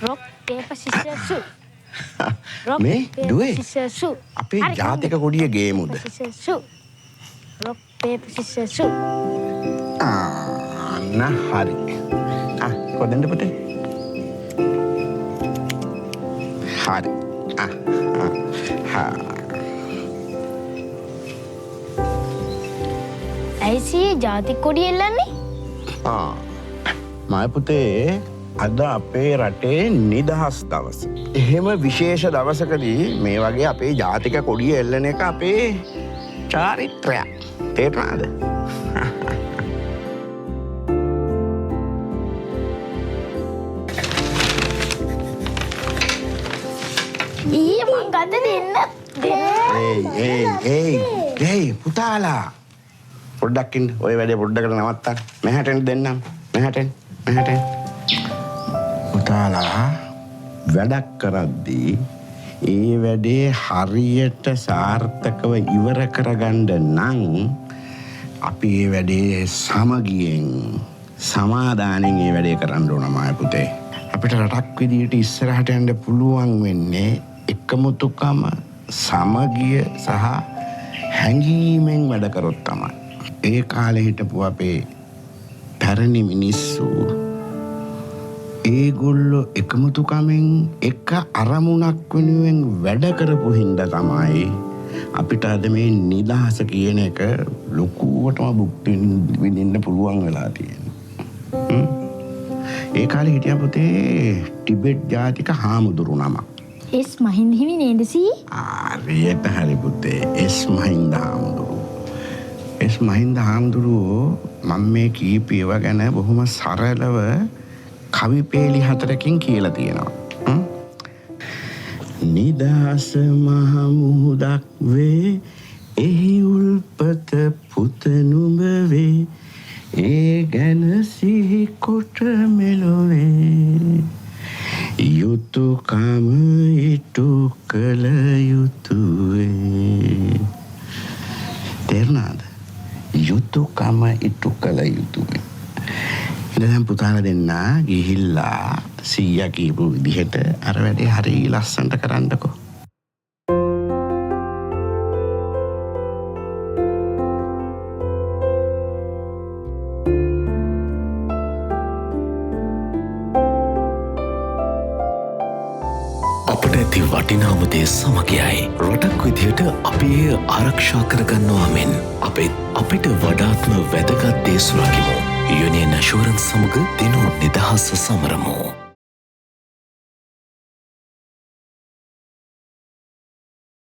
rock paper scissors shoot. මේ දුවේ scissors shoot. අපේ ජාතික කොඩිය ගේමුද? Scissors shoot. Rock paper scissors shoot. Nah hari. Koden putai. Hari. ඇයිසී ජාතික කොඩිය එල්ලන්නේ? මය පුතේ අද අපේ රටේ නිදහස් දවස. එහෙම විශේෂ දවසකදී මේ වගේ අපේ ජාතික කොඩිය එල්ලන එක අපේ චාරිත්‍රයක්. තේරුණාද? මං ගද දෙන්න. පුතාලා පොඩ්ඩක් ඉන්න. ඔය වැඩේ පොඩ්ඩකට නවත්තන්න. මෙහාට එන්න දෙන්නම්. මෙහාට. පුතාලා වැඩක් කරද්දී ඒ වැඩේ හරියට සාර්ථකව ඉවර කරගන්න නම් අපි ඒ වැඩේ සමගියෙන් සමාදානෙන් ඒ වැඩේ කරන්න ඕන මාය පුතේ. අපිට රටක් විදියට ඉස්සරහට යන්න පුළුවන් වෙන්නේ එකමුතුකම, සමගිය සහ හැඟීමෙන් වැඩ කරොත් තමයි. ඒ කාලේ හිටපු අපේ පැරණි මිනිස්සු ඒගොල්ලෝ එකමුතුකමෙන් එක අරමුණක් වෙනුවෙන් වැඩ කරපු හින්දා තමයි අපිට අද මේ නිදහස කියන එක ලොකුවටම භුක්ති විඳින්න පුළුවන් වෙලා තියෙන්නේ. ඒ කාලේ හිටියා පුතේ ටිබෙට් ජාතික හාමුදුරු නම. එස් මහින්ද හිමි නේද සී? ආරියට හරි පුතේ. එස් මහින්ද හාමුදුරු. එස් මහින්ද හාමුදුරුවෝ මම මේ කීපේව ගැන බොහොම සරලව කවි පේලි 4කින් කියලා තියෙනවා. නිදහස මහ මුහුදක් වේ, එහි උල්පත පුත නුඹ වේ, ඒ ගැන සිහි කොට මෙලොවේ යුතුයකම ඉටු කළ යුතුය. තේරුණාද? යුතුයකම ඉටු කළ යුතුය. දැන් පුතාලා දෙන්න ගිහිල්ලා සීයා කියපු විදිහට අර වැඩේ හරි ලස්සනට කරන්නකෝ. අපට ඇති වටිනාම දේ සමගියයි. රටක් විදිහට අපි එය ආරක්ෂා කරගන්නවා මෙන් අපිට වඩාත්ම වැදගත් දේ සුරකිමු. යුනියන් ඇෂුරන්ස් සමග දිනු නිදහස සමරමු.